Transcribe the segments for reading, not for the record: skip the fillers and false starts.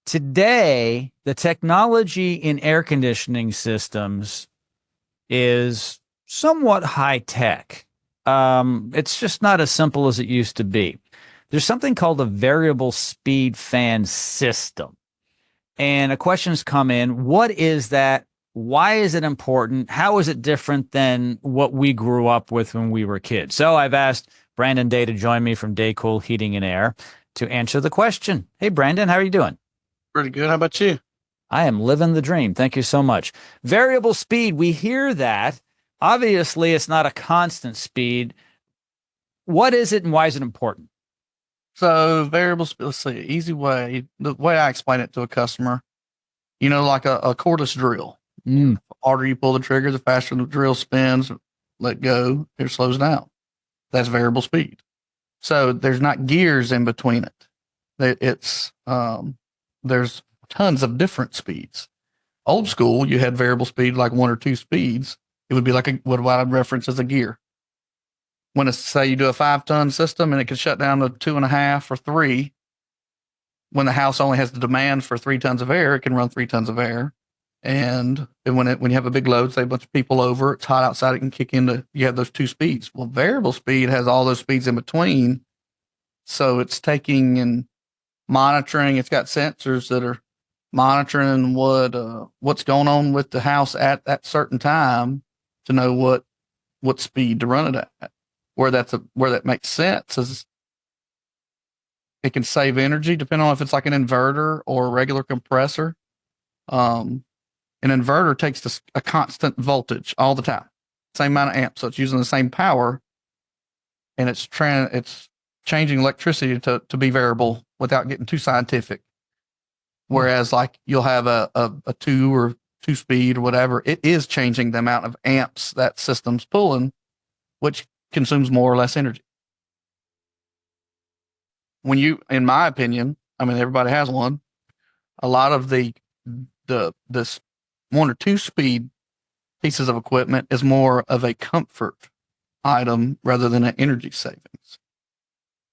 Today, the technology in air conditioning systems is somewhat high tech. It's just not as simple as it used to be. There's something called a variable speed fan system. And a questions come in. What is that? Why is it important? How is it different than what we grew up with when we were kids? So I've asked Brandon Day to join me from Daycool Heating and Air to answer the question. Hey, Brandon, how are you doing? Pretty good. How about you? I am living the dream. Thank you so much. Variable speed, we hear that. Obviously, it's not a constant speed. What is it and why is it important? So variable speed, let's see, easy way, the way I explain it to a customer, like a cordless drill. Mm. The harder you pull the trigger, the faster the drill spins, let go, it slows down. That's variable speed. So there's not gears in between it. There's tons of different speeds. Old school, you had variable speed like one or two speeds. It would be like what I'd reference as a gear. When it's say you do a 5 ton system and it can shut down to 2.5 or 3, when the house only has the demand for 3 tons of air, it can run 3 tons of air. And when you have a big load, say a bunch of people over, it's hot outside, it can kick into, you have those two speeds. Well, variable speed has all those speeds in between. So it's taking and monitoring. It's got sensors that are monitoring what's going on with the house at that certain time to know what speed to run it at. Where that makes sense is it can save energy depending on if it's like an inverter or a regular compressor. An inverter takes a constant voltage all the time, same amount of amps, so it's using the same power, and it's changing electricity to be variable without getting too scientific. Whereas like you'll have a two speed or whatever, it is changing the amount of amps that system's pulling, which consumes more or less energy. In my opinion, I mean, everybody has one. A lot of this one or two speed pieces of equipment is more of a comfort item rather than an energy savings.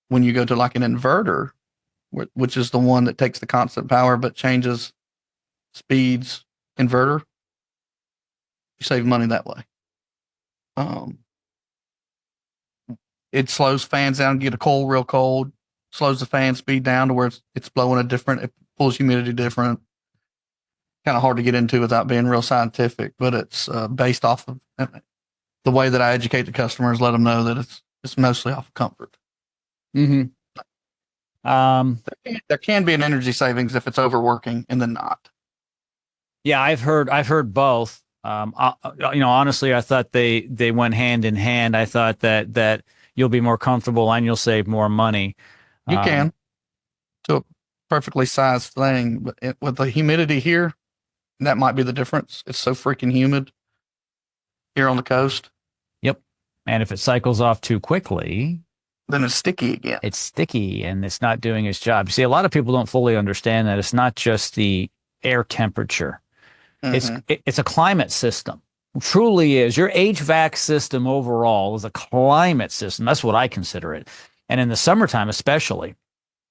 When you go to like an inverter, which is the one that takes the constant power but changes speeds, inverter, you save money that way. Um, it slows fans down, get a cold real cold, slows the fan speed down to where it's blowing it pulls humidity different. Kind of hard to get into without being real scientific, but it's based off of the way that I educate the customers, let them know that it's mostly off of comfort. Hmm. There can be an energy savings if it's overworking and then not. Yeah, I've heard both. Honestly, I thought they went hand in hand. I thought that you'll be more comfortable and you'll save more money. You Um, can to a perfectly sized thing, but with the humidity here, that might be the difference. It's so freaking humid here on the coast. yep. And if it cycles off too quickly, Then it's sticky again. it's sticky and it's not doing its job. See, a lot of people don't fully understand that it's not just the air temperature. It's Hmm. it's a climate system. It truly is. Your HVAC system overall is a climate system. That's what I consider it. And in the summertime, especially,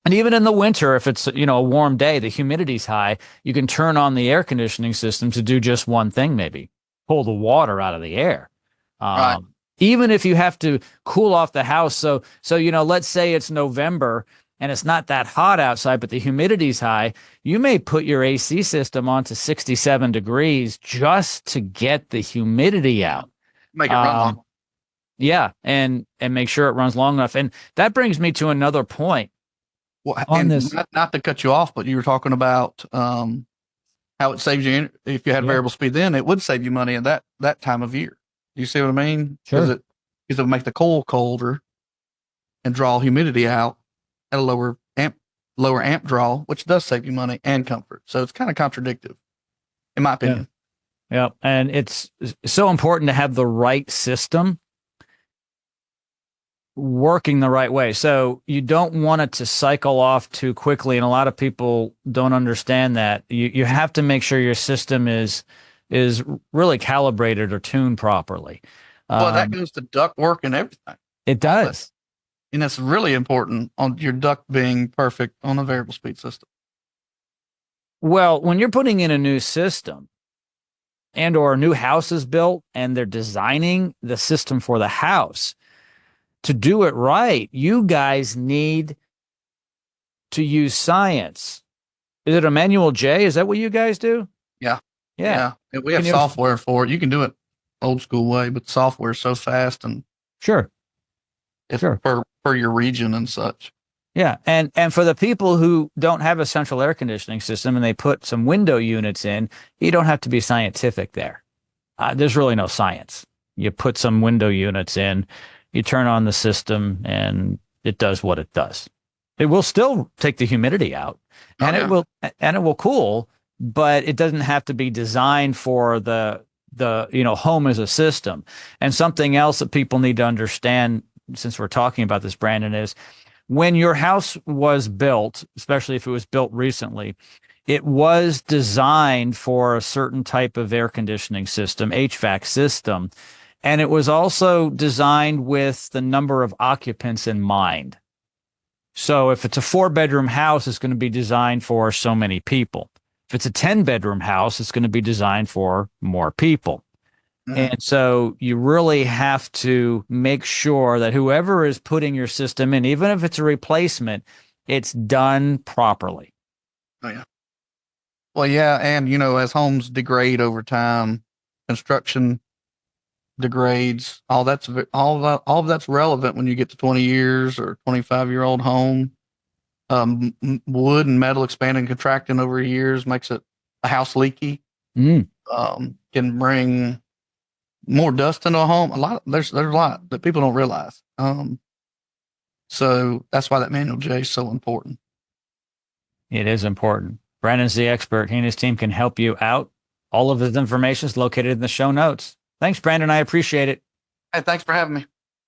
and even in the winter, if it's a warm day, the humidity's high, you can turn on the air conditioning system to do just one thing, maybe pull the water out of the air. Right. Even if you have to cool off the house, so let's say it's November and it's not that hot outside, but the humidity's high, you may put your AC system on to 67 degrees just to get the humidity out. Make it run Um, long. yeah, and make sure it runs long enough. And that brings me to another point Well, on and this. not to cut you off, but you were talking about how it saves you if you had Yeah, variable speed. Then it would save you money at that time of year. Do you see what I mean? sure. Because it would make the coal colder and draw humidity out at a lower amp draw, which does save you money and comfort. So it's kind of contradictive, in my Yeah. opinion. Yeah. And it's so important to have the right system working the right way. So you don't want it to cycle off too quickly. And a lot of people don't understand that. You have to make sure your system is really calibrated or tuned properly. Well, that Um, goes to duct work and everything, it all that, does. and that's really important on your duct being perfect on a variable speed system. Well, when you're putting in a new system and or a new house is built and they're designing the system for the house, to do it right, you guys need to use science. Is it a manual J? Is that what you guys do? Yeah. Yeah. Yeah. And we Can have you? software for it. You can do it old school way, but software is so fast and Sure. it's Sure. per your region and such. Yeah. And for the people who don't have a central air conditioning system and they put some window units in, you don't have to be scientific there. There's really no science. You put some window units in, you turn on the system, and it does what it does. It will still take the humidity out, Oh, and yeah. it will cool, but it doesn't have to be designed for the home as a system. And something else that people need to understand, since we're talking about this, Brandon, is when your house was built, especially if it was built recently, it was designed for a certain type of air conditioning system, HVAC system. And it was also designed with the number of occupants in mind. So if it's a 4-bedroom house, it's going to be designed for so many people. If it's a 10-bedroom house, it's going to be designed for more people. And so you really have to make sure that whoever is putting your system in, even if it's a replacement, it's done properly. Oh, yeah. Well, yeah. And, you know, as homes degrade over time, construction degrades, all of that's relevant when you get to 20 years or 25-year-old home. Wood and metal expanding and contracting over years makes it a house leaky. Mm. Can bring more dust into a home. There's a lot that people don't realize. So that's why that manual J is so important. It is important. Brandon's the expert. He and his team can help you out. All of his information is located in the show notes. Thanks, Brandon. I appreciate it. Hey, thanks for having me.